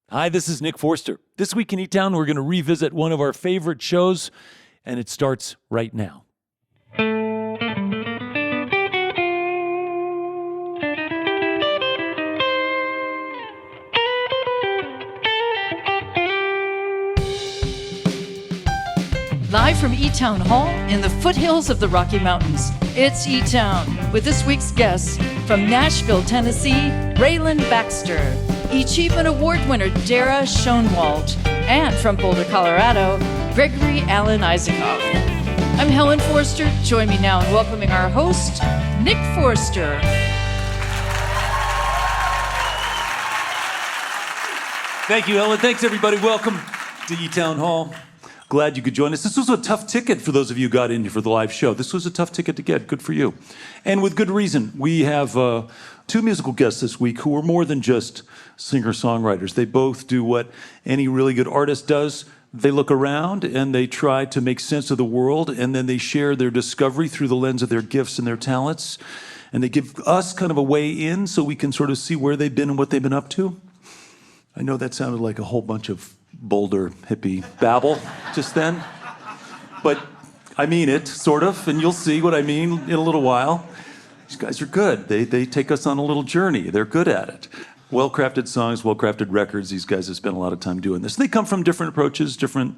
Hi, this is Nick Forster. This week in eTown, we're going to revisit one of our favorite shows, and it starts right now. Live from eTown Hall in the foothills of the Rocky Mountains, it's eTown with this week's guests from Nashville, Tennessee, Raylan Baxter, Achievement Award winner Dara Schoenwald, and from Boulder, Colorado, Gregory Alan Isaacoff. I'm Helen Forster. Join me now in welcoming our host, Nick Forster. Thank you, Ellen. Thanks, everybody. Welcome to eTown Hall. Glad you could join us. This was a tough ticket for those of you who got in here for the live show. This was a tough ticket to get. Good for you. And with good reason. We have two musical guests this week who are more than just singer-songwriters. They both do what any really good artist does. They look around and they try to make sense of the world, and then they share their discovery through the lens of their gifts and their talents. And they give us kind of a way in so we can sort of see where they've been and what they've been up to. I know that sounded like a whole bunch of Boulder hippie babble just then, but I mean it, sort of, and you'll see what I mean in a little while. These guys are good. They take us on a little journey. They're good at it. Well-crafted songs, well-crafted records. These guys have spent a lot of time doing this. They come from different approaches, different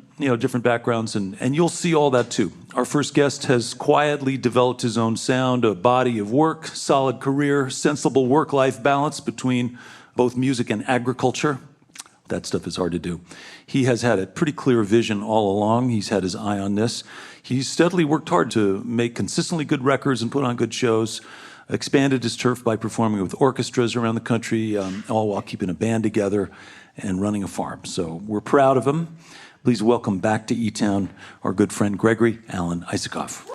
backgrounds, and you'll see all that too. Our first guest has quietly developed his own sound, a body of work, solid career, sensible work-life balance between both music and agriculture. That stuff is hard to do. He has had a pretty clear vision all along. He's had his eye on this. He's steadily worked hard to make consistently good records and put on good shows, expanded his turf by performing with orchestras around the country, all while keeping a band together and running a farm. So we're proud of him. Please welcome back to eTown our good friend Gregory Alan Isaacoff.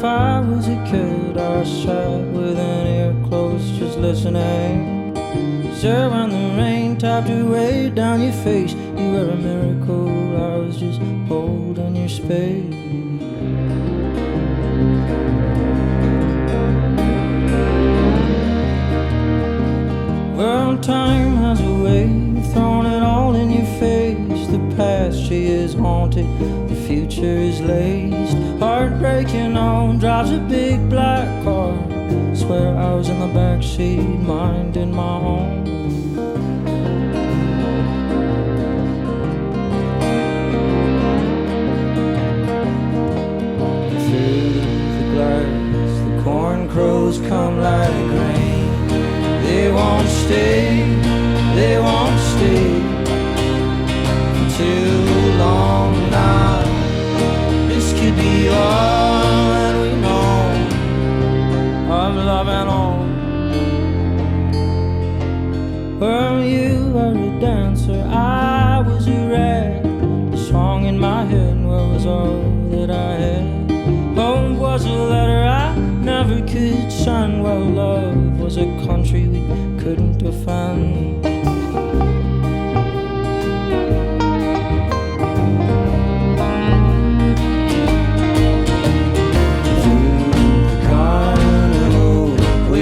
I was a kid, I sat with an ear closed, just listening. Sir, when the rain tapped way down your face, you were a miracle, I was just holding your space. Well, time has a way of throwing it all in your face. The past, she is haunted, the future is laced. Heartbreaking on, drives a big black car. Swear I was in the backseat, minding my own. Through the glass, the corn crows come like rain. They won't stay, they won't stay for too long now. This could be all that we know of love and all. Well, you were a dancer, I was a rat. The song in my head was all that I had. Home was a letter I never could sign. Well, love was a country we couldn't define.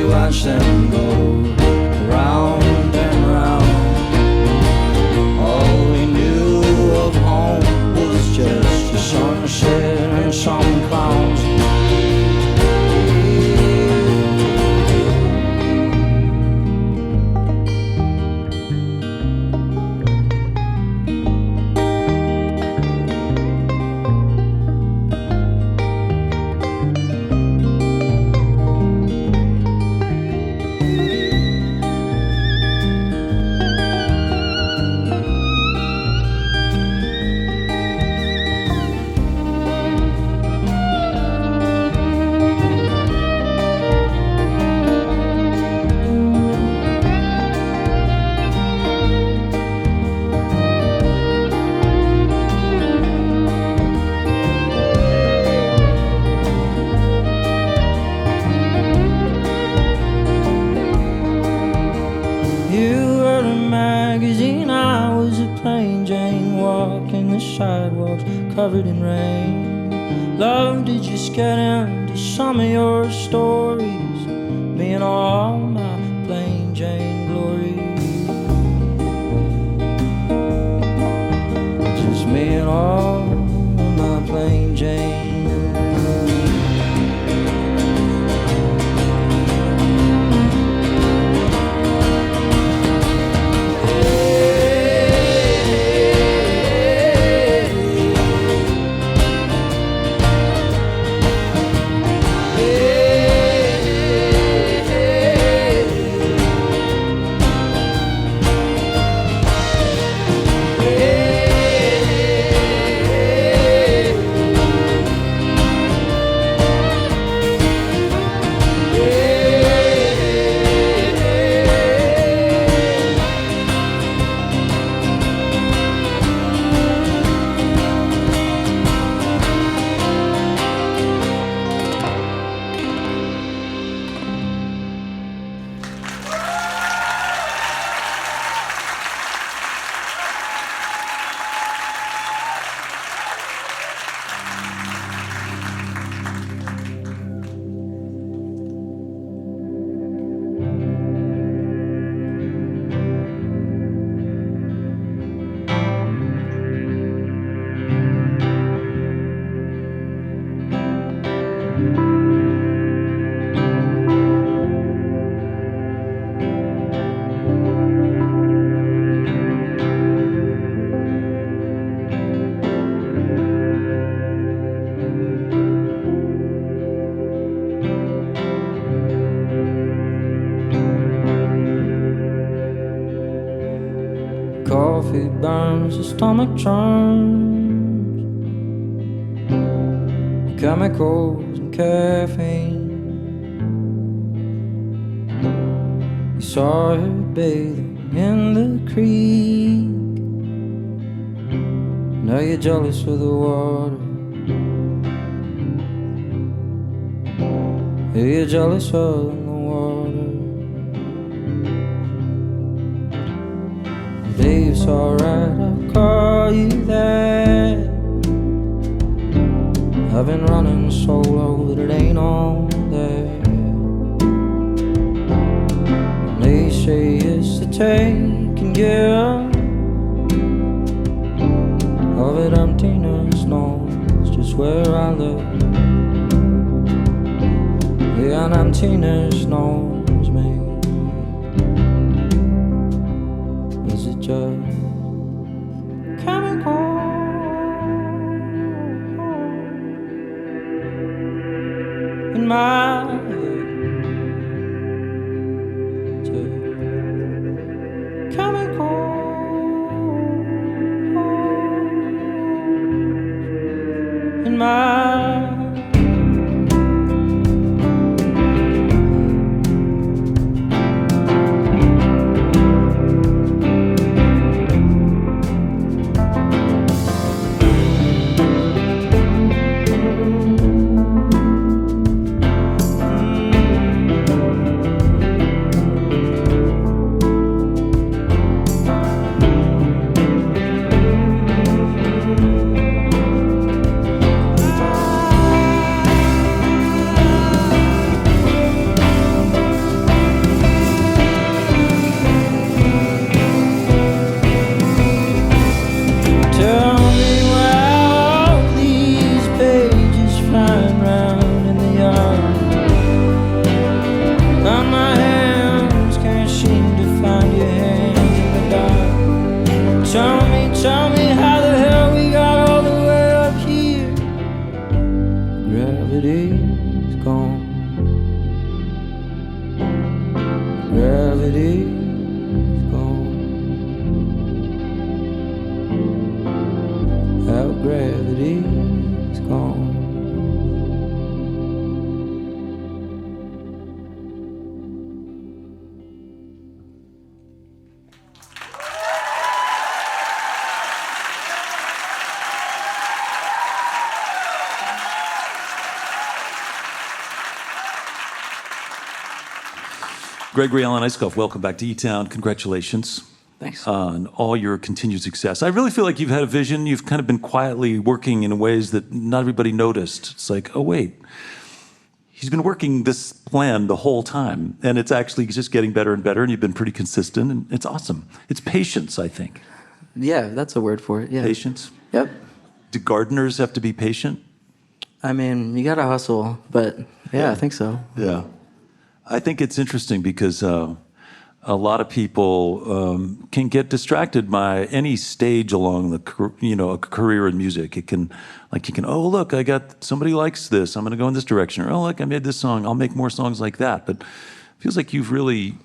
Watch them go round and round. All we knew of home was just a song. covered in rain. Love, did you get into some of your stories? Me and all my plain Jane glory. Just me and all my plain Jane. Coffee burns, the stomach churns, chemicals and caffeine. You saw her bathing in the creek. Now you're jealous of the water. Yeah, you're jealous of the water. Babe, it's alright, I'll call you that. I've been running solo, but it ain't all that. They say it's the take and give of it emptiness knows just where I live. Yeah, and emptiness knows me. Is it just chemical in my head? Just chemical in my tell me how the hell we got all the way up here. Gravity's gone. Gravity's gone. How gravity's gone. Gregory Alan Iskoff, welcome back to eTown. Congratulations. Thanks. On all your continued success. I really feel like you've had a vision. You've kind of been quietly working in ways that not everybody noticed. It's like, oh, wait, he's been working this plan the whole time, and it's actually just getting better and better, and you've been pretty consistent, and it's awesome. It's patience, I think. Yeah, that's a word for it. Yeah. Patience? Yep. Do gardeners have to be patient? I mean, you gotta hustle, but yeah, I think so. Yeah. I think it's interesting because a lot of people can get distracted by any stage along a career in music. It can, oh, look, I got, somebody likes this, I'm going to go in this direction. Or, oh, look, I made this song, I'll make more songs like that. But it feels like you've really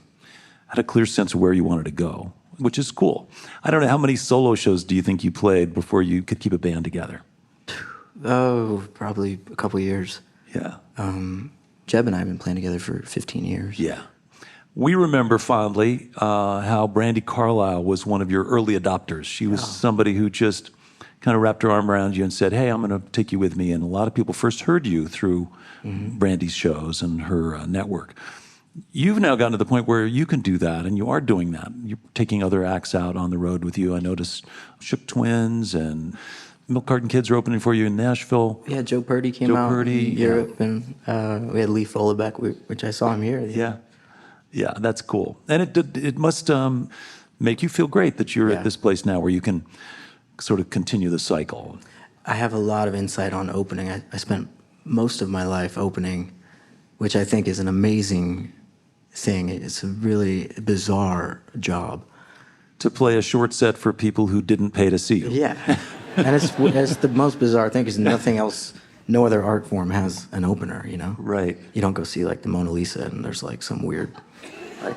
had a clear sense of where you wanted to go, which is cool. I don't know, how many solo shows do you think you played before you could keep a band together? Oh, probably a couple years. Yeah. Jeb and I have been playing together for 15 years. Yeah. We remember fondly how Brandi Carlile was one of your early adopters. She was somebody who just kind of wrapped her arm around you and said, hey, I'm going to take you with me. And a lot of people first heard you through Brandi's shows and her network. You've now gotten to the point where you can do that, and you are doing that. You're taking other acts out on the road with you. I noticed Shook Twins and Milk Carton Kids are opening for you in Nashville. Yeah, Joe Purdy came out in Europe, and we had Lee Follebeck, which I saw him here. Yeah. Yeah, that's cool. And it must make you feel great that you're at this place now where you can sort of continue the cycle. I have a lot of insight on opening. I spent most of my life opening, which I think is an amazing thing. It's a really bizarre job. To play a short set for people who didn't pay to see you. Yeah. And it's the most bizarre thing because nothing else, no other art form has an opener, you know? Right. You don't go see like the Mona Lisa and there's like some weird, like,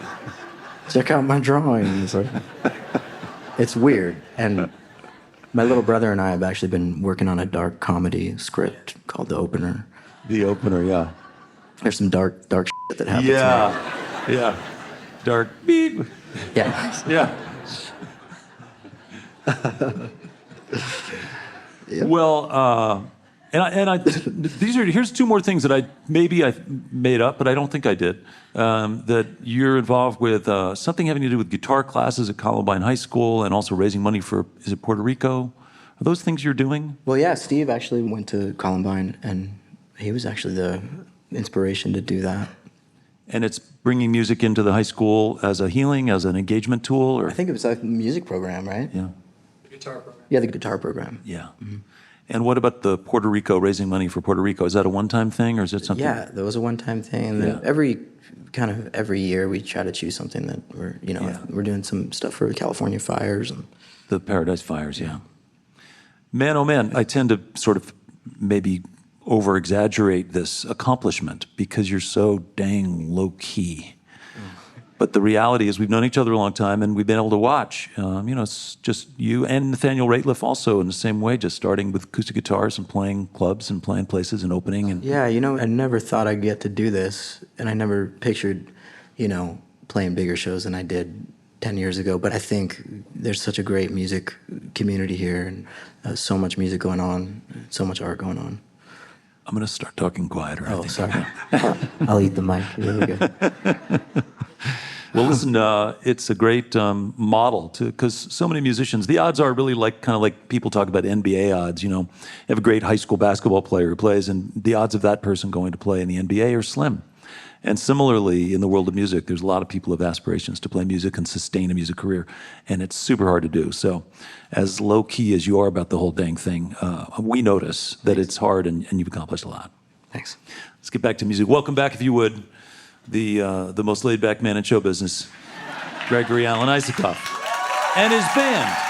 check out my drawing. It's like, it's weird. And my little brother and I have actually been working on a dark comedy script called The Opener. The Opener, yeah. There's some dark shit that happens. Yeah. Dark beep. Yeah. Yeah. Yep. Well, here's two more things that I made up, but I don't think I did. That you're involved with something having to do with guitar classes at Columbine High School, and also raising money for, is it Puerto Rico? Are those things you're doing? Well, yeah, Steve actually went to Columbine, and he was actually the inspiration to do that. And it's bringing music into the high school as a healing, as an engagement tool, or I think it was a music program, right? yeah. Guitar program. Yeah, the guitar program. Yeah. Mm-hmm. And what about the Puerto Rico, raising money for Puerto Rico? Is that a one-time thing, or is it something? Yeah, that was a one-time thing. And then every year we try to choose something that we're doing some stuff for the California fires. And The Paradise Fires, yeah. Man, oh man, I tend to sort of maybe over-exaggerate this accomplishment because you're so dang low-key. But the reality is we've known each other a long time, and we've been able to watch. It's just you and Nathaniel Rateliff also in the same way, just starting with acoustic guitars and playing clubs and playing places and opening. And yeah, I never thought I'd get to do this, and I never pictured, playing bigger shows than I did 10 years ago. But I think there's such a great music community here, and so much music going on, so much art going on. I'm going to start talking quieter. Oh, sorry. I'll eat the mic. Really good. Well, listen, it's a great model because so many musicians, the odds are really kind of like people talk about NBA odds. You have a great high school basketball player who plays, and the odds of that person going to play in the NBA are slim. And similarly, in the world of music, there's a lot of people who have aspirations to play music and sustain a music career, and it's super hard to do. So as low-key as you are about the whole dang thing, we notice that it's hard, and you've accomplished a lot. Thanks. Let's get back to music. Welcome back, if you would, the most laid-back man in show business, Gregory Alan Isakov, and his band.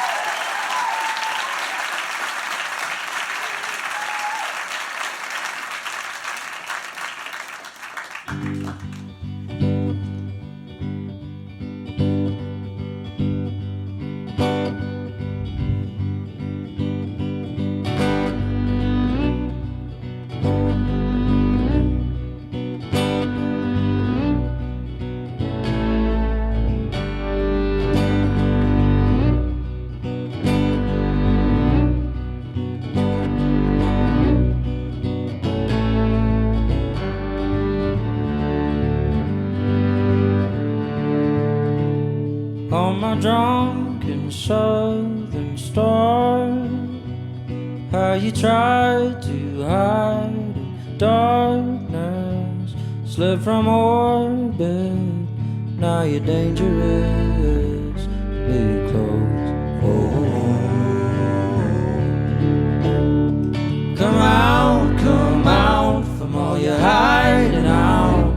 a drunken southern star. How you tried to hide in darkness, slipped from orbit, now you're dangerously close. Come out from all your hiding out.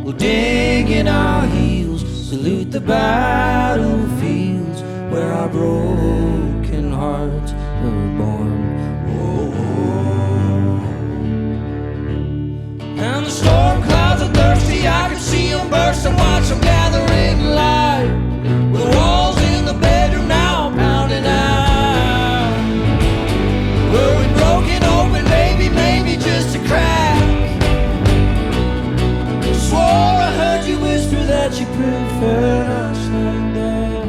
We'll dig in our heels, salute the battlefields where our broken hearts were born. And the storm clouds are thirsty, I can see them burst and watch them gathering light. With the walls in the bedroom now pounding out. Were we broken open, baby, maybe just a crack? Swore I heard you whisper that you preferred us like that.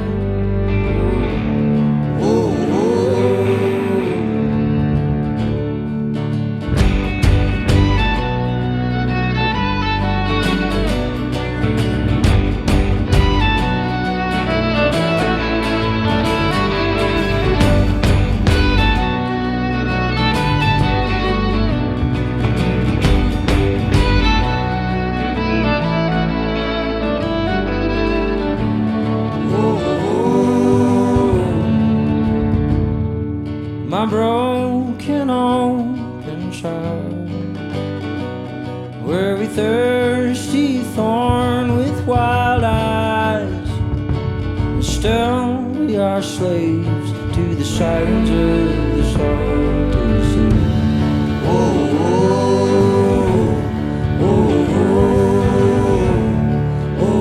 Oh, my broken open child, were we thirsty thorn with wild eyes, and still we are slaves to the sirens of the salty sea. Oh, oh, oh, oh, oh, oh.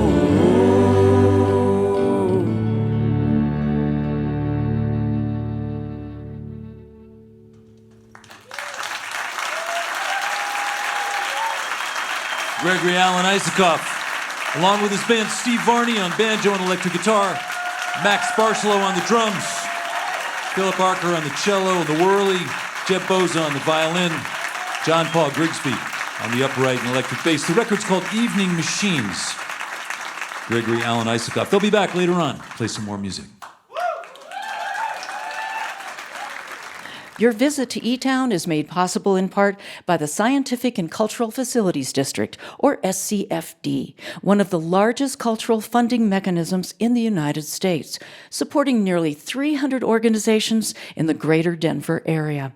Gregory Alan Isakoff, along with his band Steve Varney on banjo and electric guitar, Max Barcelow on the drums, Philip Archer on the cello and the whirly, Jeb Boza on the violin, John Paul Grigsby on the upright and electric bass. The record's called Evening Machines. Gregory Alan Isakoff. They'll be back later on. Play some more music. Your visit to eTown is made possible in part by the Scientific and Cultural Facilities District, or SCFD, one of the largest cultural funding mechanisms in the United States, supporting nearly 300 organizations in the greater Denver area.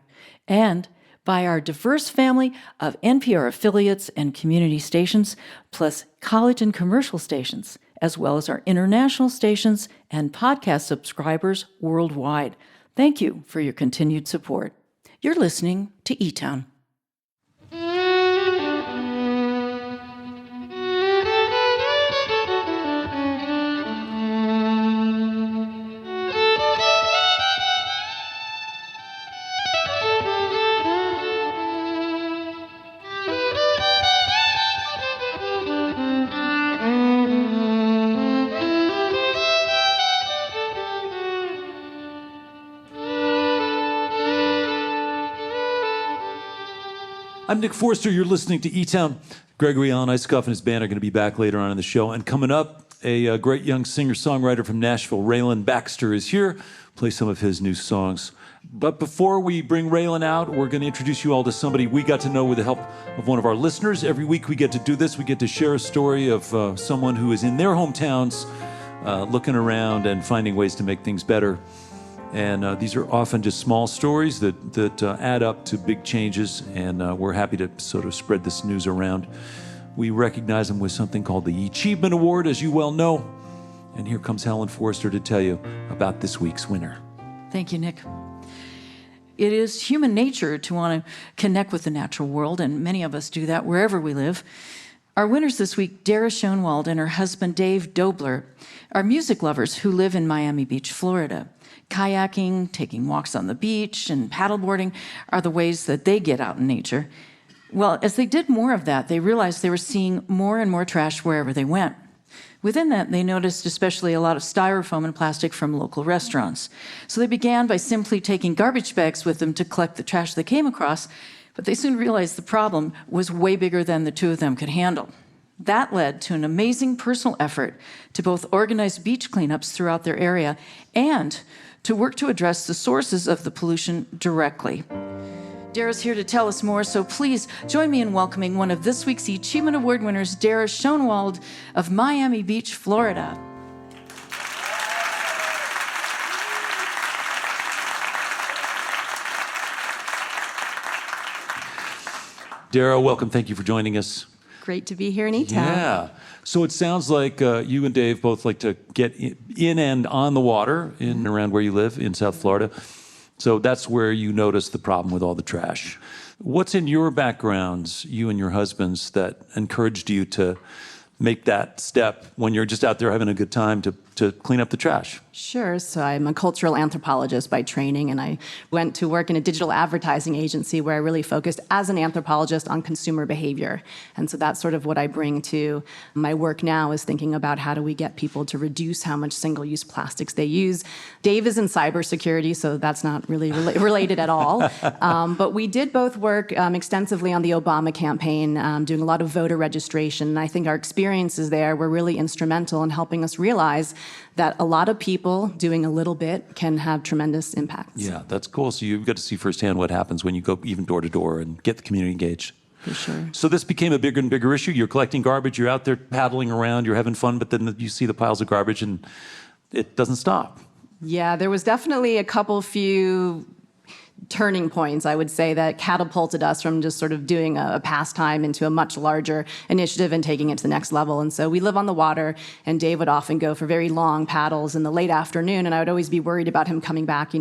And by our diverse family of NPR affiliates and community stations, plus college and commercial stations, as well as our international stations and podcast subscribers worldwide. Thank you for your continued support. You're listening to eTown. I'm Nick Forster. You're listening to eTown. Gregory Alan Isakoff and his band are going to be back later on in the show. And coming up, a great young singer-songwriter from Nashville, Raylan Baxter, is here. Play some of his new songs. But before we bring Raylan out, we're going to introduce you all to somebody we got to know with the help of one of our listeners. Every week we get to do this. We get to share a story of someone who is in their hometowns, looking around and finding ways to make things better. And these are often just small stories that add up to big changes, and we're happy to sort of spread this news around. We recognize them with something called the Achievement Award, as you well know. And here comes Helen Forster to tell you about this week's winner. Thank you, Nick. It is human nature to want to connect with the natural world, and many of us do that wherever we live. Our winners this week, Dara Schoenwald and her husband, Dave Dobler, are music lovers who live in Miami Beach, Florida. Kayaking, taking walks on the beach, and paddleboarding are the ways that they get out in nature. Well, as they did more of that, they realized they were seeing more and more trash wherever they went. Within that, they noticed especially a lot of styrofoam and plastic from local restaurants. So they began by simply taking garbage bags with them to collect the trash they came across, but they soon realized the problem was way bigger than the two of them could handle. That led to an amazing personal effort to both organize beach cleanups throughout their area and to work to address the sources of the pollution directly. Dara's here to tell us more, so please join me in welcoming one of this week's Achievement Award winners, Dara Schoenwald of Miami Beach, Florida. Dara, welcome. Thank you for joining us. Great to be here in eTown. Yeah. So it sounds like you and Dave both like to get in and on the water in and around where you live in South Florida. So that's where you noticed the problem with all the trash. What's in your backgrounds, you and your husbands, that encouraged you to make that step when you're just out there having a good time to clean up the trash? Sure. So I'm a cultural anthropologist by training, and I went to work in a digital advertising agency where I really focused as an anthropologist on consumer behavior. And so that's sort of what I bring to my work now, is thinking about how do we get people to reduce how much single-use plastics they use. Dave is in cybersecurity, so that's not really related at all. But we did both work extensively on the Obama campaign, doing a lot of voter registration. And I think our experiences there were really instrumental in helping us realize that a lot of people doing a little bit can have tremendous impacts. Yeah, that's cool. So you've got to see firsthand what happens when you go even door to door and get the community engaged. For sure. So this became a bigger and bigger issue. You're collecting garbage, you're out there paddling around, you're having fun, but then you see the piles of garbage and it doesn't stop. Yeah, there was definitely a few turning points, I would say, that catapulted us from just sort of doing a pastime into a much larger initiative and taking it to the next level. And so we live on the water, and Dave would often go for very long paddles in the late afternoon, and I would always be worried about him coming back,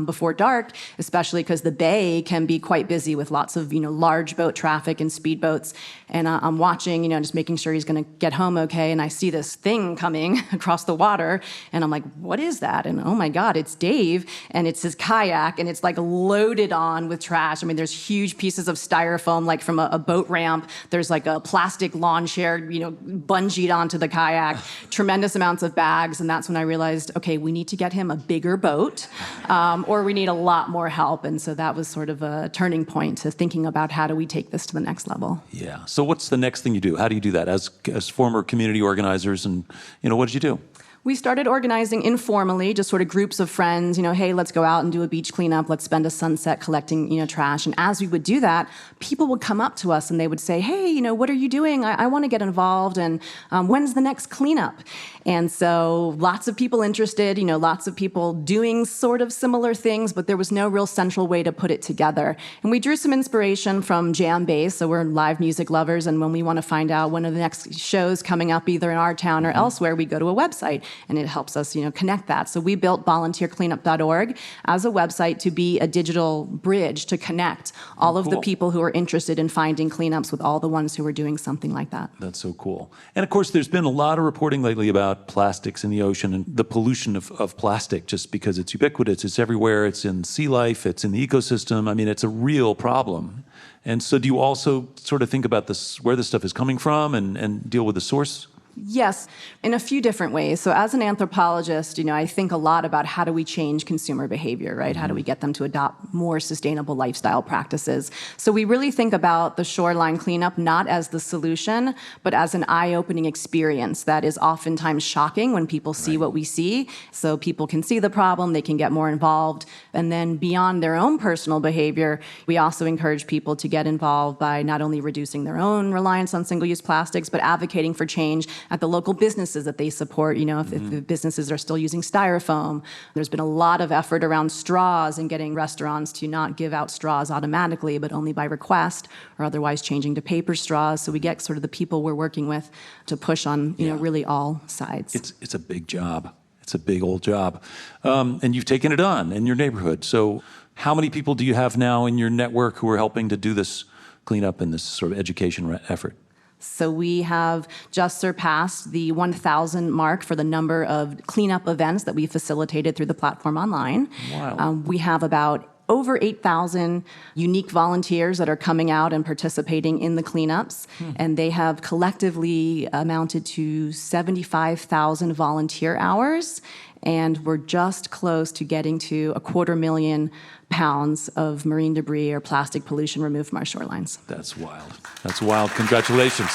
before dark, especially because the bay can be quite busy with lots of, large boat traffic and speedboats. And I'm watching, just making sure he's going to get home okay, and I see this thing coming across the water, and I'm like, what is that? And oh my God, it's Dave, and it's his kayak, and it's like loaded on with trash. I mean, there's huge pieces of styrofoam, like from a boat ramp. There's like a plastic lawn chair, bungeed onto the kayak, tremendous amounts of bags. And that's when I realized, okay, we need to get him a bigger boat, or we need a lot more help. And so that was sort of a turning point to thinking about how do we take this to the next level. Yeah. So what's the next thing you do? How do you do that as former community organizers? And, what did you do? We started organizing informally, just sort of groups of friends, hey, let's go out and do a beach cleanup. Let's spend a sunset collecting, trash. And as we would do that, people would come up to us and they would say, hey, what are you doing? I want to get involved. And when's the next cleanup? And so lots of people interested, lots of people doing sort of similar things, but there was no real central way to put it together. And we drew some inspiration from Jam Base. So we're live music lovers. And when we want to find out when are the next shows coming up, either in our town or elsewhere, we go to a website. And it helps us, connect that. So we built volunteercleanup.org as a website to be a digital bridge to connect all of the people who are interested in finding cleanups with all the ones who are doing something like that. That's so cool. And of course, there's been a lot of reporting lately about plastics in the ocean and the pollution of plastic, just because it's ubiquitous, it's everywhere, it's in sea life, it's in the ecosystem. I mean, it's a real problem. And so do you also sort of think about this, where this stuff is coming from and deal with the source? Yes, in a few different ways. So as an anthropologist, I think a lot about how do we change consumer behavior, right? How do we get them to adopt more sustainable lifestyle practices? So we really think about the shoreline cleanup not as the solution, but as an eye-opening experience that is oftentimes shocking when people see what we see. So people can see the problem, they can get more involved. And then beyond their own personal behavior, we also encourage people to get involved by not only reducing their own reliance on single-use plastics, but advocating for change at the local businesses that they support. If the businesses are still using styrofoam. There's been a lot of effort around straws and getting restaurants to not give out straws automatically, but only by request, or otherwise changing to paper straws. So we get sort of the people we're working with to push on, really all sides. It's a big job. It's a big old job. And you've taken it on in your neighborhood. So how many people do you have now in your network who are helping to do this cleanup and this sort of education effort? So we have just surpassed the 1,000 mark for the number of cleanup events that we facilitated through the platform online. Wow. We have about over 8,000 unique volunteers that are coming out and participating in the cleanups, and they have collectively amounted to 75,000 volunteer hours, and we're just close to getting to 250,000 pounds of marine debris or plastic pollution removed from our shorelines. That's wild. That's wild. Congratulations.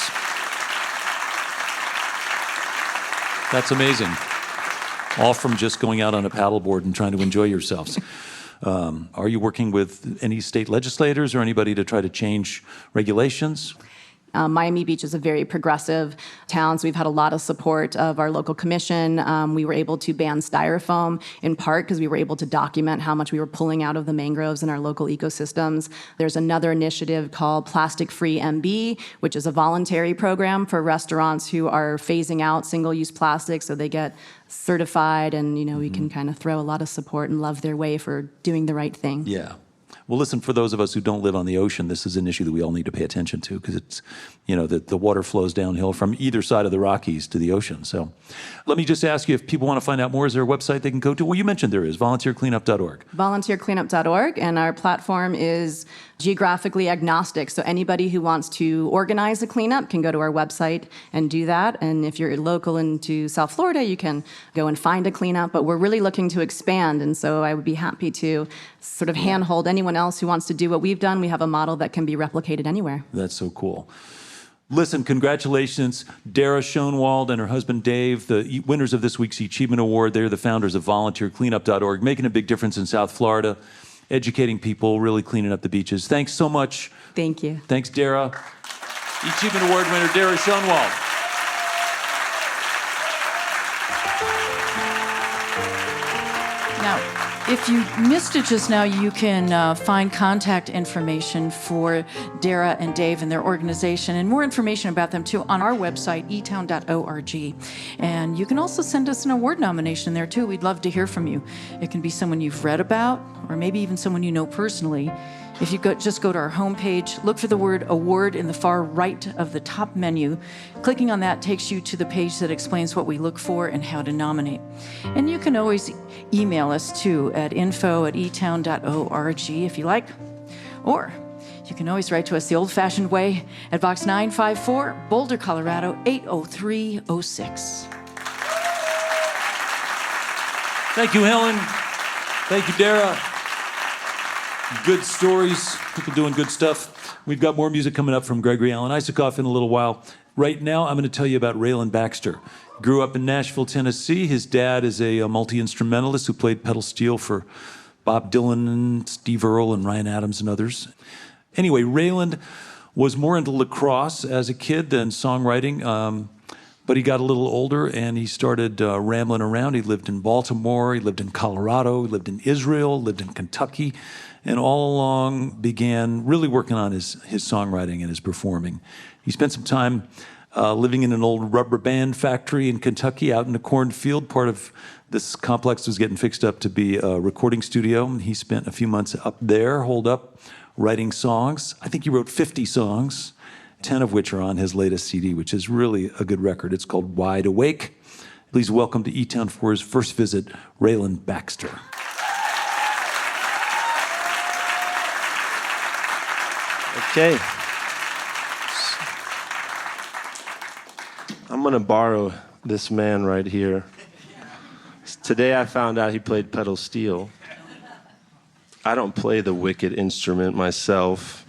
That's amazing. All from just going out on a paddleboard and trying to enjoy yourselves. Are you working with any state legislators or anybody to try to change regulations? Miami Beach is a very progressive town, so we've had a lot of support of our local commission. We were able to ban styrofoam in part because we were able to document how much we were pulling out of the mangroves in our local ecosystems. There's another initiative called Plastic Free MB, which is a voluntary program for restaurants who are phasing out single-use plastic, so they get certified, and we can kind of throw a lot of support and love their way for doing the right thing. Yeah. Well, listen, for those of us who don't live on the ocean, this is an issue that we all need to pay attention to because it's, the water flows downhill from either side of the Rockies to the ocean. So let me just ask you, if people want to find out more, is there a website they can go to? Well, you mentioned there is, volunteercleanup.org. Volunteercleanup.org, and our platform is geographically agnostic. So anybody who wants to organize a cleanup can go to our website and do that. And if you're local into South Florida, you can go and find a cleanup. But we're really looking to expand, and so I would be happy to sort of handhold anyone else who wants to do what we've done. We have a model that can be replicated anywhere. That's so cool. Listen, congratulations, Dara Schoenwald and her husband Dave, the winners of this week's Achievement Award. They're the founders of volunteercleanup.org, making a big difference in South Florida, educating people, really cleaning up the beaches. Thanks so much. Thank you. Thanks, Dara. Achievement Award winner, Dara Schoenwald. Now, if you missed it just now, you can find contact information for Dara and Dave and their organization and more information about them, too, on our website, eTown.org. And you can also send us an award nomination there, too. We'd love to hear from you. It can be someone you've read about or maybe even someone you know personally. If you just go to our homepage, look for the word award in the far right of the top menu. Clicking on that takes you to the page that explains what we look for and how to nominate. And you can always email us too at info@etown.org if you like. Or you can always write to us the old-fashioned way at Box 954, Boulder, Colorado 80306. Thank you, Helen. Thank you, Dara. Good stories, people doing good stuff. We've got more music coming up from Gregory Alan Isaacoff in a little while. Right now, I'm going to tell you about Raylan Baxter. Grew up in Nashville, Tennessee. His dad is a multi-instrumentalist who played pedal steel for Bob Dylan and Steve Earle and Ryan Adams and others. Anyway, Raylan was more into lacrosse as a kid than songwriting, but he got a little older and he started rambling around. He lived in Baltimore, he lived in Colorado, he lived in Israel, lived in Kentucky, and all along began really working on his songwriting and his performing. He spent some time living in an old rubber band factory in Kentucky out in a cornfield. Part of this complex was getting fixed up to be a recording studio, and he spent a few months up there, holed up, writing songs. I think he wrote 50 songs, 10 of which are on his latest CD, which is really a good record. It's called Wide Awake. Please welcome to eTown for his first visit, Raylan Baxter. Okay. I'm going to borrow this man right here. Today I found out he played pedal steel. I don't play the wicked instrument myself,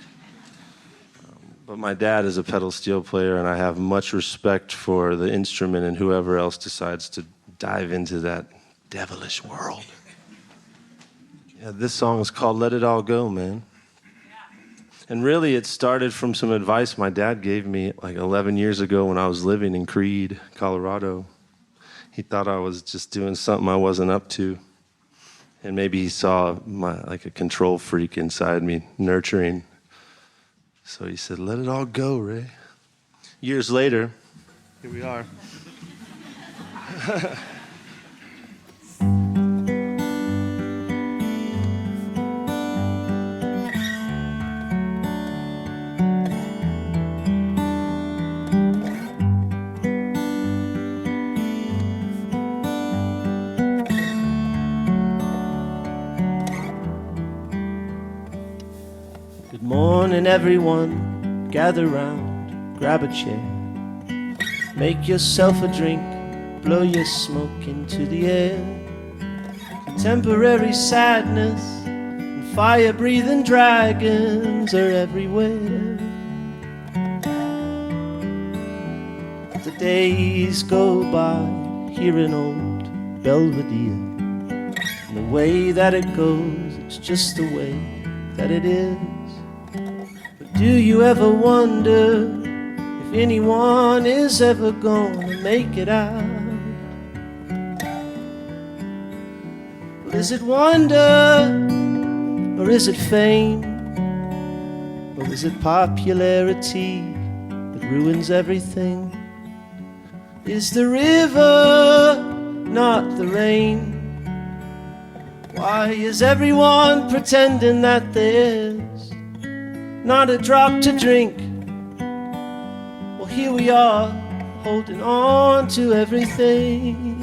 but my dad is a pedal steel player, and I have much respect for the instrument and whoever else decides to dive into that devilish world. Yeah, this song is called Let It All Go, man. And really, it started from some advice my dad gave me like 11 years ago when I was living in Creede, Colorado. He thought I was just doing something I wasn't up to. And maybe he saw like a control freak inside me, nurturing. So he said, let it all go, Ray. Years later, here we are. Morning, everyone, gather round, grab a chair. Make yourself a drink, blow your smoke into the air. Contemporary sadness and fire-breathing dragons are everywhere. The days go by, hear an old Belvedere. And the way that it goes, it's just the way that it is. But do you ever wonder if anyone is ever gonna make it out? Well, is it wonder, or is it fame, or is it popularity that ruins everything? Is the river not the rain? Why is everyone pretending that there's not a drop to drink? Well, here we are, holding on to everything.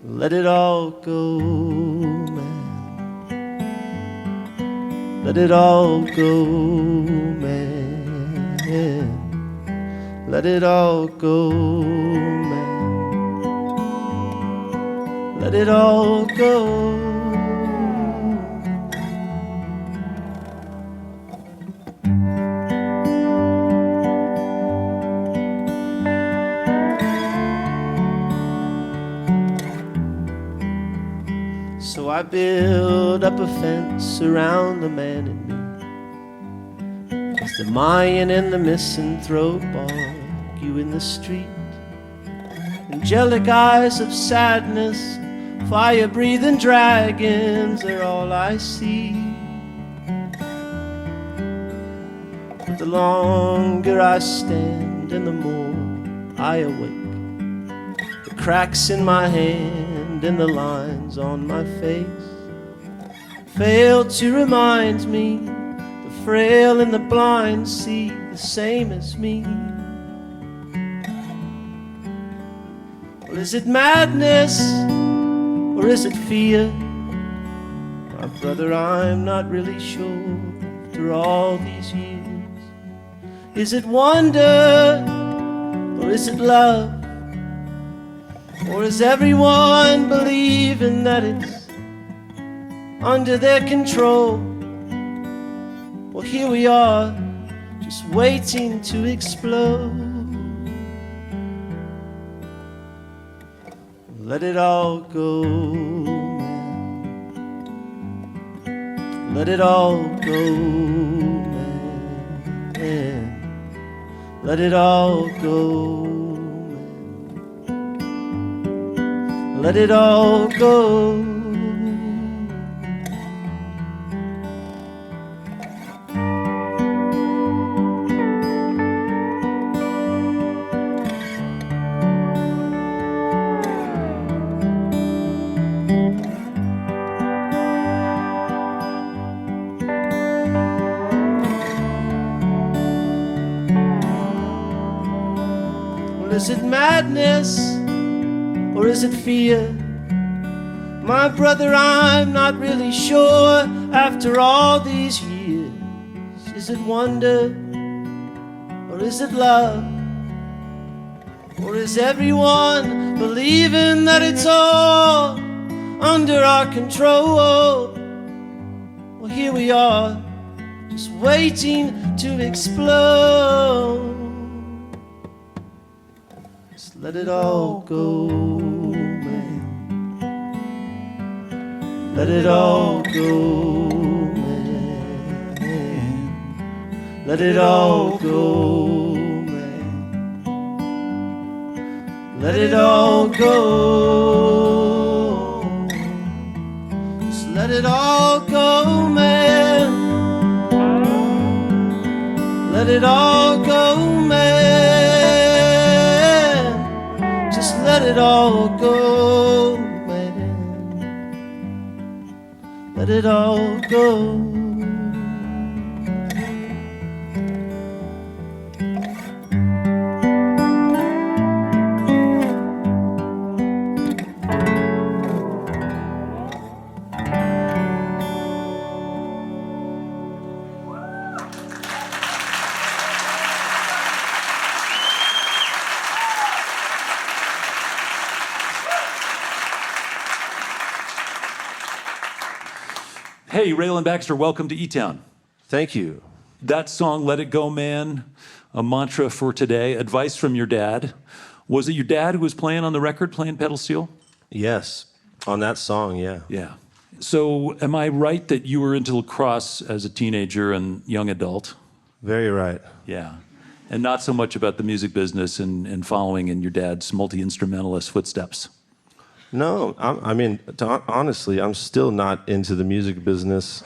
Let it all go, man. Let it all go, man. Let it all go, man. Let it all go. So I build up a fence around the man in me, as the Mayan and the misanthrope argue in the street. Angelic eyes of sadness, fire-breathing dragons are all I see. But the longer I stand and the more I awake, the cracks in my hand and the lines on my face fail to remind me the frail and the blind see the same as me. Well, is it madness or is it fear? My brother, I'm not really sure after all these years. Is it wonder or is it love? Or is everyone believing that it's under their control? Well, here we are, just waiting to explode. Let it all go, man. Let it all go, man. Let it all go. Let it all go. Well, is it madness? Or is it fear? My brother, I'm not really sure after all these years. Is it wonder? Or is it love? Or is everyone believing that it's all under our control? Well, here we are, just waiting to explode. Just let it all go, man. Let it all go, man. Let it all go, man. Let it all go. Just let it all go, man. Let it all go, man. Just let it all go, man. Let it all go. Hey, Raylan Baxter, welcome to eTown. Thank you. That song, Let It Go Man, a mantra for today, advice from your dad. Was it your dad who was playing on the record, playing pedal steel? Yes, on that song, yeah. Yeah. So am I right that you were into lacrosse as a teenager and young adult? Very right. Yeah. And not so much about the music business and following in your dad's multi-instrumentalist footsteps. No, honestly, I'm still not into the music business.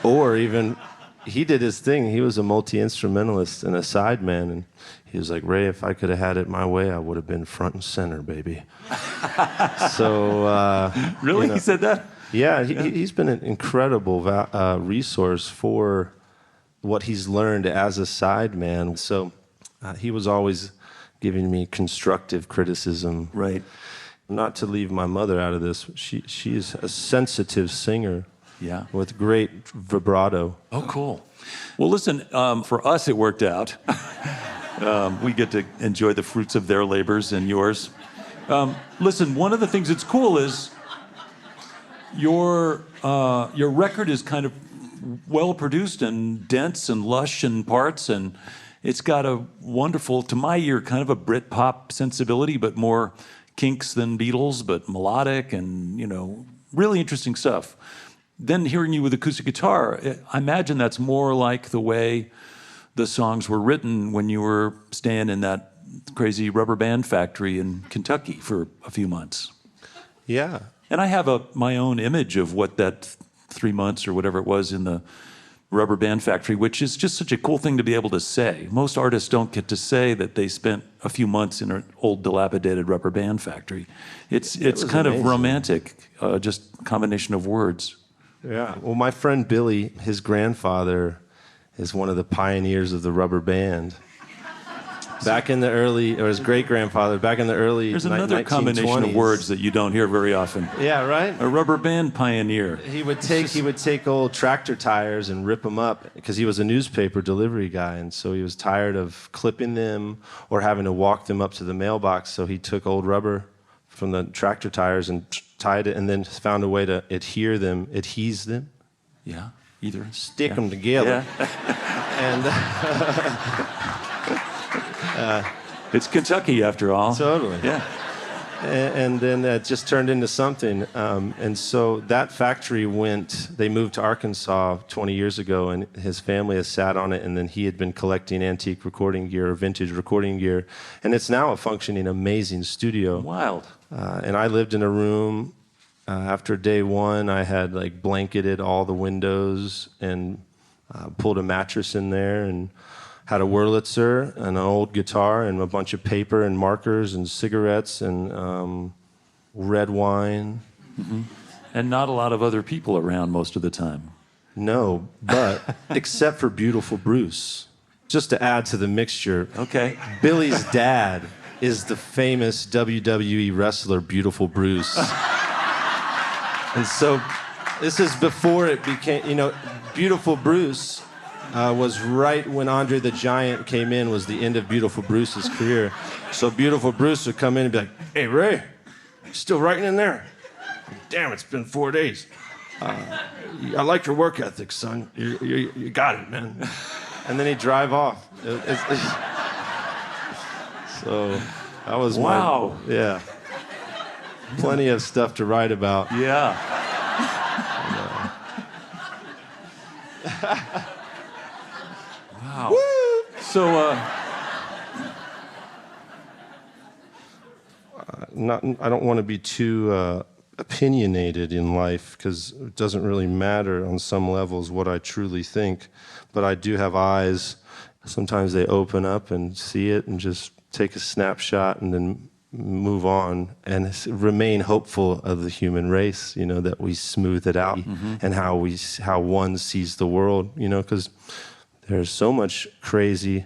Or even, he did his thing. He was a multi-instrumentalist and a sideman. And he was like, Ray, if I could have had it my way, I would have been front and center, baby. So, Really? you know, He said that? Yeah, he's been an incredible resource for what he's learned as a sideman. So he was always giving me constructive criticism. Right. Not to leave my mother out of this, she is a sensitive singer. Yeah. With great vibrato. Oh, cool. Well, listen, for us, it worked out. We get to enjoy the fruits of their labors and yours. Listen, one of the things that's cool is your record is kind of well-produced and dense and lush in parts, and it's got a wonderful, to my ear, kind of a Brit-pop sensibility, but more Kinks than Beatles, but melodic and, really interesting stuff. Then hearing you with acoustic guitar, I imagine that's more like the way the songs were written when you were staying in that crazy rubber band factory in Kentucky for a few months. Yeah. And I have my own image of what that 3 months or whatever it was in the rubber band factory, which is just such a cool thing to be able to say. Most artists don't get to say that they spent a few months in an old dilapidated rubber band factory. It's kind amazing. of romantic, just a combination of words. Yeah. Well, my friend Billy, his grandfather is one of the pioneers of the rubber band. Back in the early, or his great-grandfather, back in the early 1920s. There's another combination of words that you don't hear very often. Yeah, right? A rubber band pioneer. He would take old tractor tires and rip them up because he was a newspaper delivery guy, and so he was tired of clipping them or having to walk them up to the mailbox. So he took old rubber from the tractor tires and tied it, and then found a way to adhere them. Yeah, either. Stick them together. Yeah. And It's Kentucky, after all. totally. Yeah. And then that just turned into something. And so that factory they moved to Arkansas 20 years ago, and his family has sat on it, and then he had been collecting antique recording gear or vintage recording gear. And it's now a functioning, amazing studio. Wild. And I lived in a room. After day one, I had blanketed all the windows and pulled a mattress in there and had a Wurlitzer and an old guitar and a bunch of paper and markers and cigarettes and red wine. Mm-hmm. And not a lot of other people around most of the time. No, but except for Beautiful Bruce. Just to add to the mixture, Okay. Billy's dad is the famous WWE wrestler Beautiful Bruce. And so this is before it became, Beautiful Bruce was right when Andre the Giant came in, was the end of Beautiful Bruce's career. So Beautiful Bruce would come in and be like, "Hey, Ray, you still writing in there? Damn, it's been 4 days. I like your work ethic, son. You got it, man." And then he'd drive off. So that was Wow. Yeah. Plenty of stuff to write about. Yeah. Wow. Woo! So, I don't want to be too opinionated in life because it doesn't really matter on some levels what I truly think. But I do have eyes. Sometimes they open up and see it and just take a snapshot and then move on and remain hopeful of the human race, that we smooth it out and how one sees the world, because there's so much crazy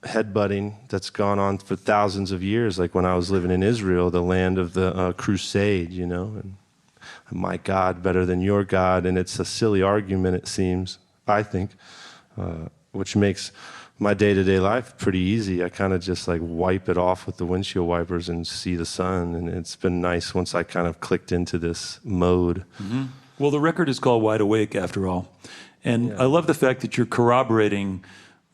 headbutting that's gone on for thousands of years. Like when I was living in Israel, the land of the crusade, and my God better than your God. And it's a silly argument, it seems, I think, which makes my day-to-day life pretty easy. I kind of just wipe it off with the windshield wipers and see the sun. And it's been nice once I kind of clicked into this mode. Mm-hmm. Well, the record is called Wide Awake, after all. And I love the fact that you're corroborating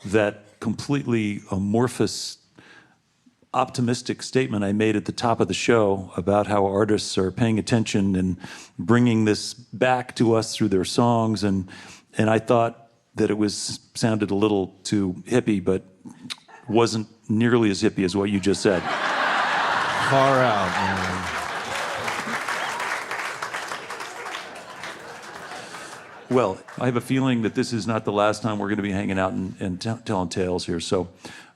that completely amorphous, optimistic statement I made at the top of the show about how artists are paying attention and bringing this back to us through their songs, and I thought that it sounded a little too hippie, but wasn't nearly as hippie as what you just said. Far out, man. Well, I have a feeling that this is not the last time we're going to be hanging out and telling tales here. So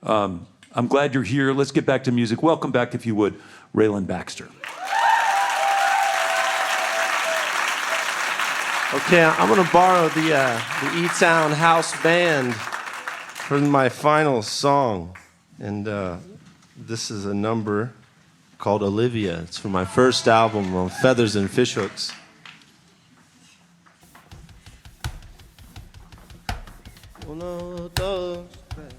I'm glad you're here. Let's get back to music. Welcome back, if you would, Raylan Baxter. Okay, I'm gonna borrow the eTown house band for my final song, and this is a number called Olivia. It's from my first album on Feathers and Fishhooks. Uno, dos, tres.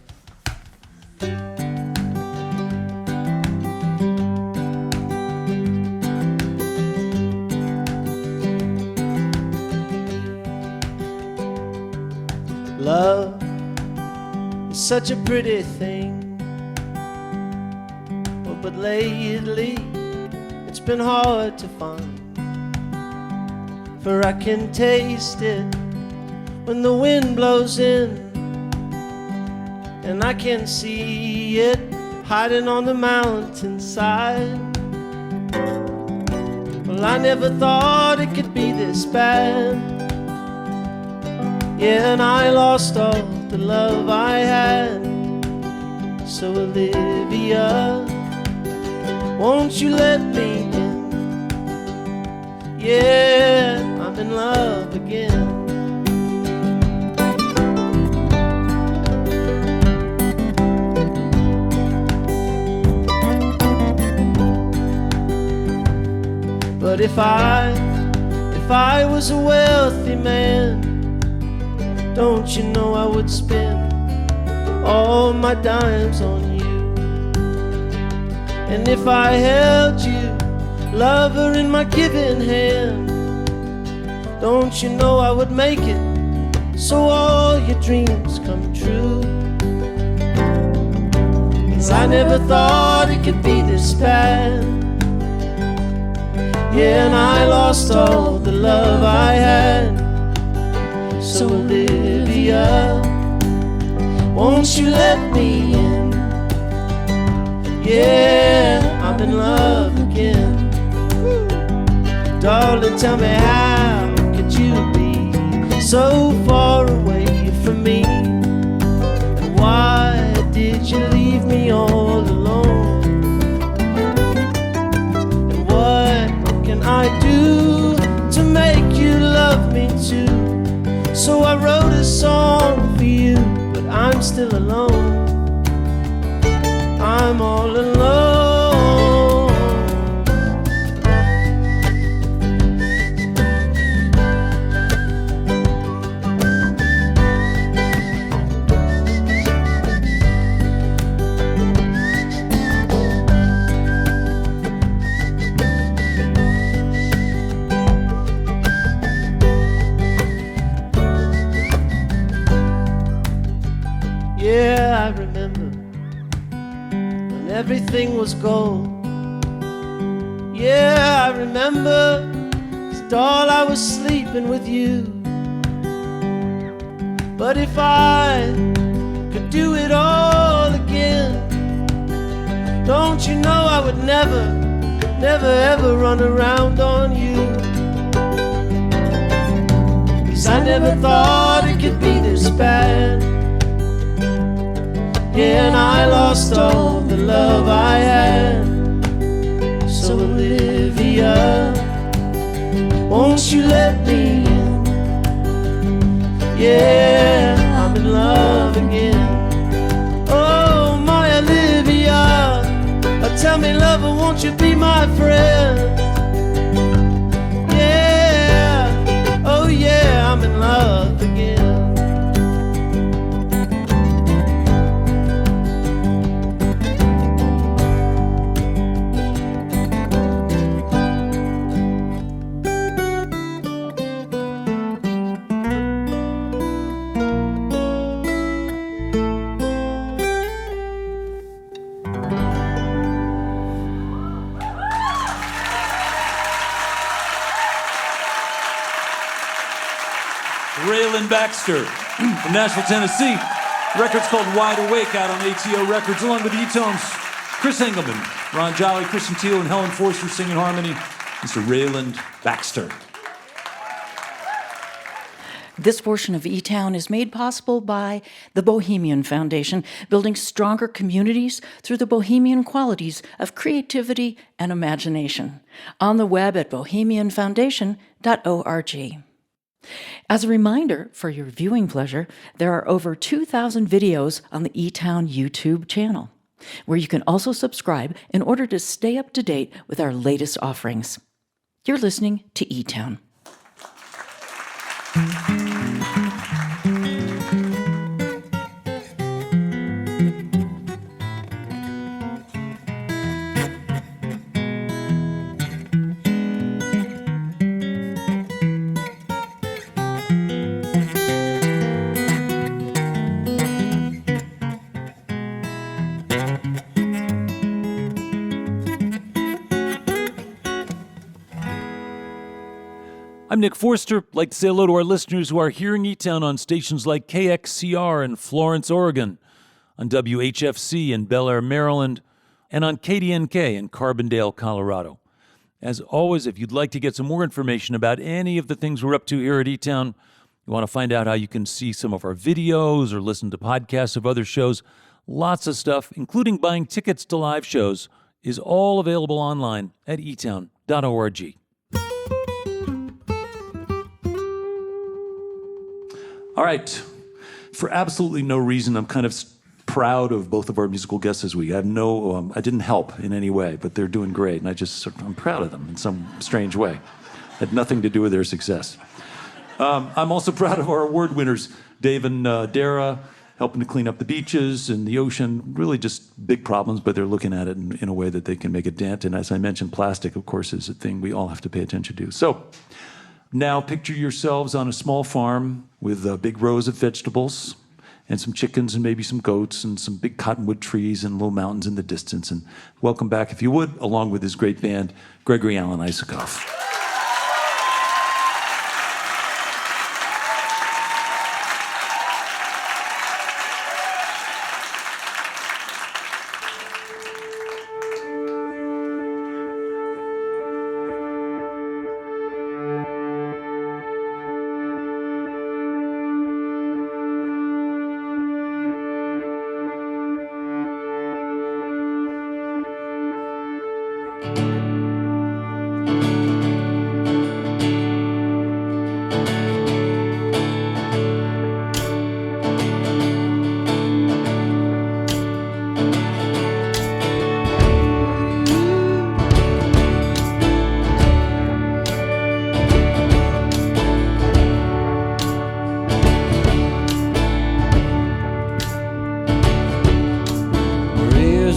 Love is such a pretty thing, oh, but lately it's been hard to find. For I can taste it when the wind blows in, and I can see it hiding on the mountainside. Well, I never thought it could be this bad. Yeah, and I lost all the love I had. So Olivia, won't you let me in? Yeah, I'm in love again. But if I was a wealthy man, don't you know I would spend all my dimes on you? And if I held you, lover, in my giving hand, don't you know I would make it so all your dreams come true? 'Cause I never thought it could be this bad. Yeah, and I lost all the love I had. So Olivia, won't you let me in? Yeah, I'm in love again. Darling, tell me, how could you be so far away from me? And why did you leave me all alone? And what can I do to make you love me too? So I wrote a song for you, but I'm still alone. I'm all alone. Yeah, I remember when everything was gold. Yeah, I remember, 'cause doll, I was sleeping with you. But if I could do it all again, don't you know I would never, never ever run around on you? 'Cause I never thought it could be this bad. Yeah, and I lost all the love I had. So Olivia, won't you let me in? Yeah, I'm in love again. Oh, my Olivia, tell me, lover, won't you be my friend? Yeah, oh yeah, I'm in love again. Raylan Baxter from Nashville, Tennessee. The record's called Wide Awake, out on ATO Records, along with eTones. Chris Engelman, Ron Jolly, Christian Teal, and Helen Forster singing harmony. Mr. Raylan Baxter. This portion of eTown is made possible by the Bohemian Foundation, building stronger communities through the bohemian qualities of creativity and imagination. On the web at bohemianfoundation.org. As a reminder, for your viewing pleasure, there are over 2,000 videos on the eTown YouTube channel, where you can also subscribe in order to stay up to date with our latest offerings. You're listening to eTown. I'm Nick Forster. I'd like to say hello to our listeners who are hearing eTown on stations like KXCR in Florence, Oregon, on WHFC in Bel Air, Maryland, and on KDNK in Carbondale, Colorado. As always, if you'd like to get some more information about any of the things we're up to here at eTown, you want to find out how you can see some of our videos or listen to podcasts of other shows, lots of stuff, including buying tickets to live shows, is all available online at etown.org. All right. For absolutely no reason, I'm kind of proud of both of our musical guests this week. I have I didn't help in any way, but they're doing great, and I'm proud of them in some strange way. Had nothing to do with their success. I'm also proud of our award winners, Dave and Dara, helping to clean up the beaches and the ocean. Really just big problems, but they're looking at it in a way that they can make a dent. And as I mentioned, plastic, of course, is a thing we all have to pay attention to. So now picture yourselves on a small farm with big rows of vegetables and some chickens and maybe some goats and some big cottonwood trees and little mountains in the distance. And welcome back, if you would, along with his great band, Gregory Alan Isakov.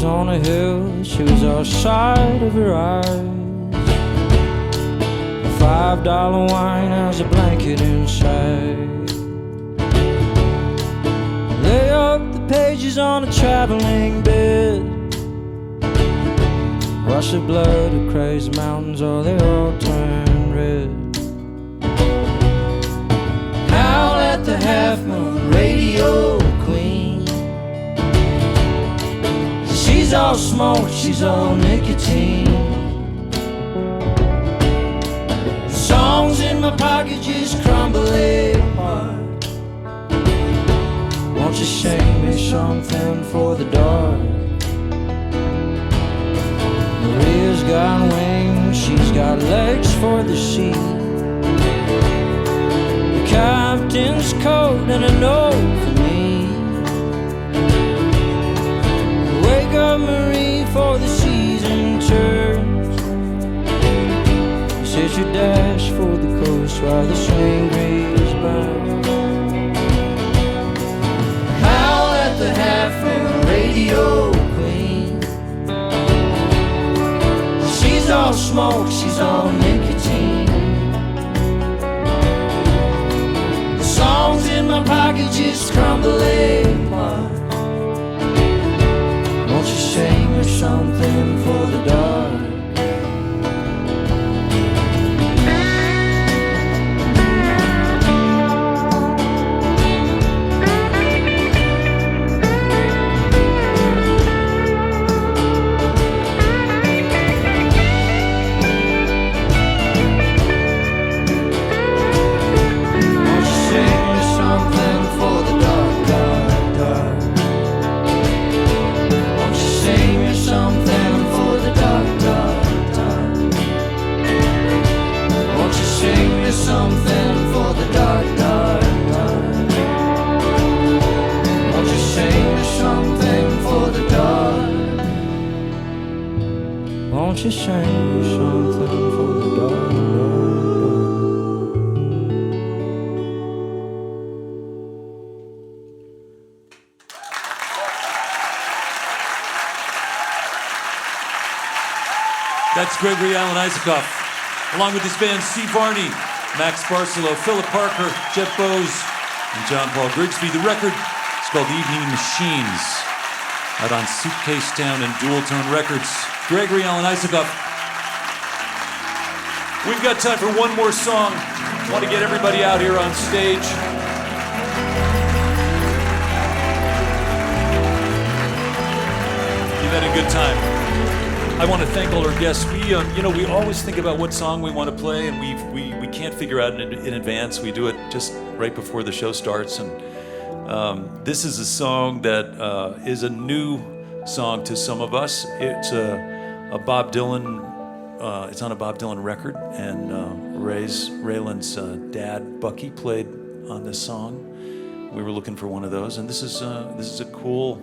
On a hill, she was all side of her eyes. A $5 wine has a blanket inside. Lay up the pages on a traveling bed. Wash the blood of crazy mountains, or they all turn red. Howl at the half moon radio queen. She's all smoke, she's all nicotine. Songs in my pocket just crumble apart. Won't you sing me something for the dark? Maria's got wings, she's got legs for the sea. The captain's coat and a note for me. Wake up, Marie, for the season turns. Set your dash for the coast while the swing breeze burns. Howl at the half-moon radio queen. She's all smoke, she's all nicotine. The songs in my pocket just crumble apart. Won't you sing me something for the dark? she sang something for the dark, dark, That's Gregory Alan Isaacoff, along with his band Steve Varney, Max Barcelo, Philip Parker, Jeff Bose, and John Paul Grigsby. The record is called Evening Machines, out on Suitcase Town and Dual Tone Records. Gregory Alan Isaacoff. We've got time for one more song. I want to get everybody out here on stage. You've had a good time. I want to thank all our guests. We always think about what song we want to play, and we can't figure out in advance. We do it just right before the show starts. And this is a song that is a new song to some of us. It's a Bob Dylan. It's on a Bob Dylan record, and Raylan's dad, Bucky, played on this song. We were looking for one of those, and this is a cool,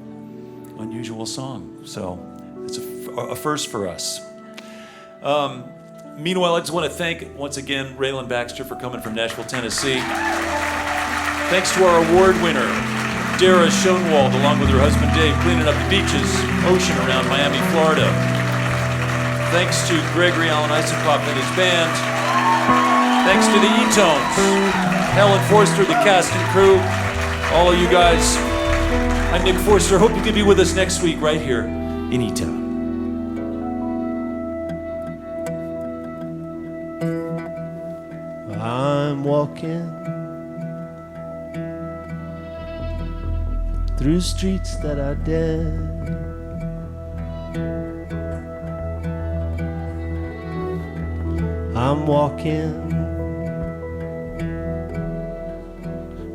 unusual song. So it's a first for us. Meanwhile, I just want to thank once again Raylan Baxter for coming from Nashville, Tennessee. Thanks to our award winner, Dara Schoenwald, along with her husband Dave, cleaning up the beaches, ocean around Miami, Florida. Thanks to Gregory Alan Isaacoff and his band. Thanks to the eTones, Helen Forster, the cast and crew, all of you guys. I'm Nick Forster. Hope you can be with us next week right here in eTown. I'm walking through streets that are dead. I'm walking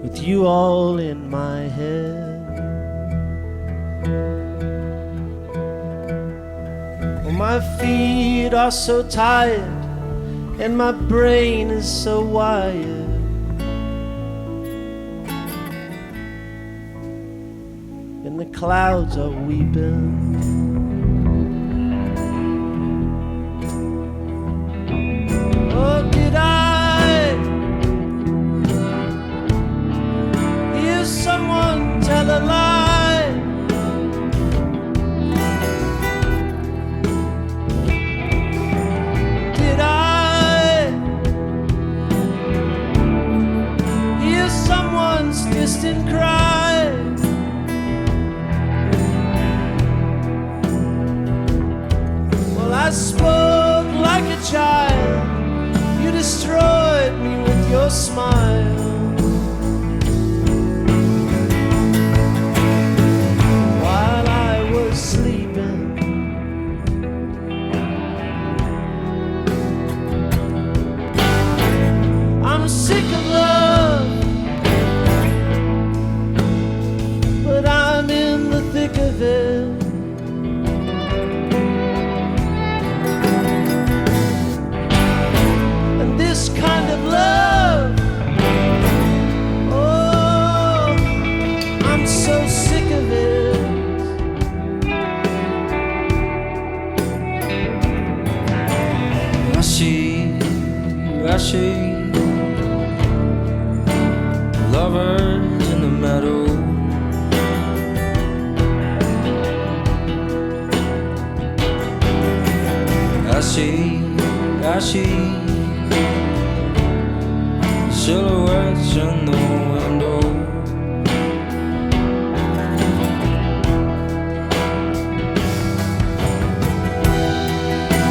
with you all in my head. Well, my feet are so tired and my brain is so wired. And the clouds are weeping. Oh, did I hear someone tell a lie? Did I hear someone's distant cry? Well, I spoke like a child. You destroyed me with your smile. While I was sleeping, I'm sick of love, but I'm in the thick of it. This kind of love, oh, I'm so sick of it. I see lovers in the meadow. I see silhouettes in the window.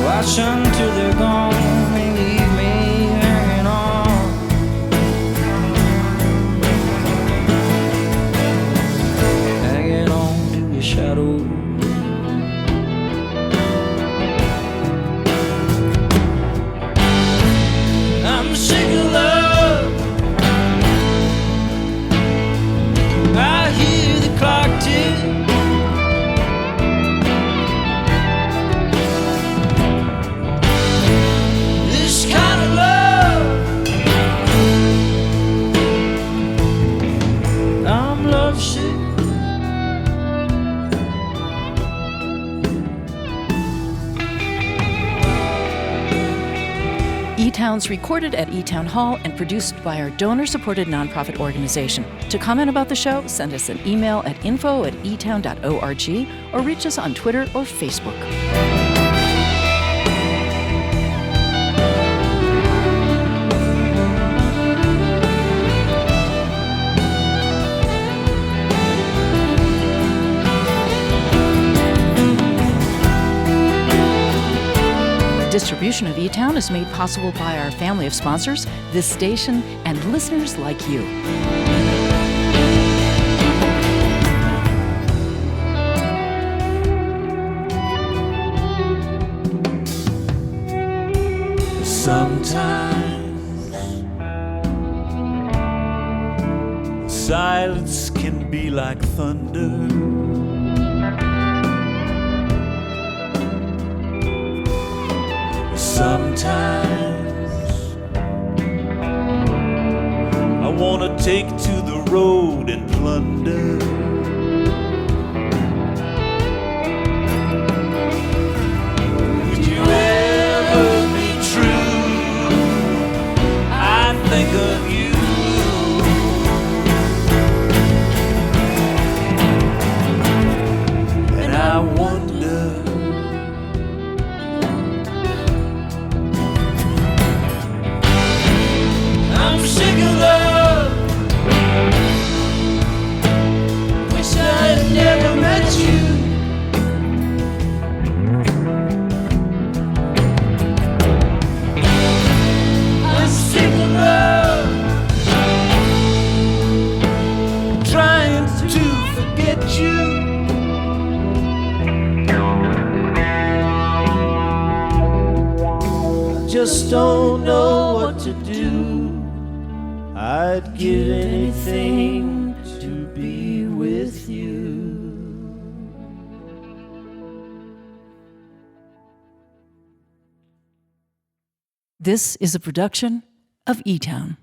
Watching till they're gone, they leave me hanging on. Hanging on to a shadow. eTown's recorded at eTown Hall and produced by our donor-supported nonprofit organization. To comment about the show, send us an email at info@etown.org or reach us on Twitter or Facebook. Distribution of eTown is made possible by our family of sponsors, this station, and listeners like you. Sometimes silence can be like thunder. Sometimes I wanna take to the road and plunder. Would you ever be true? I think of you. And I wonder, I'm sick of love. Wish I'd never met you. I'm sick of love. Trying to forget you. Just don't know what to do. I'd give anything to be with you. This is a production of eTown.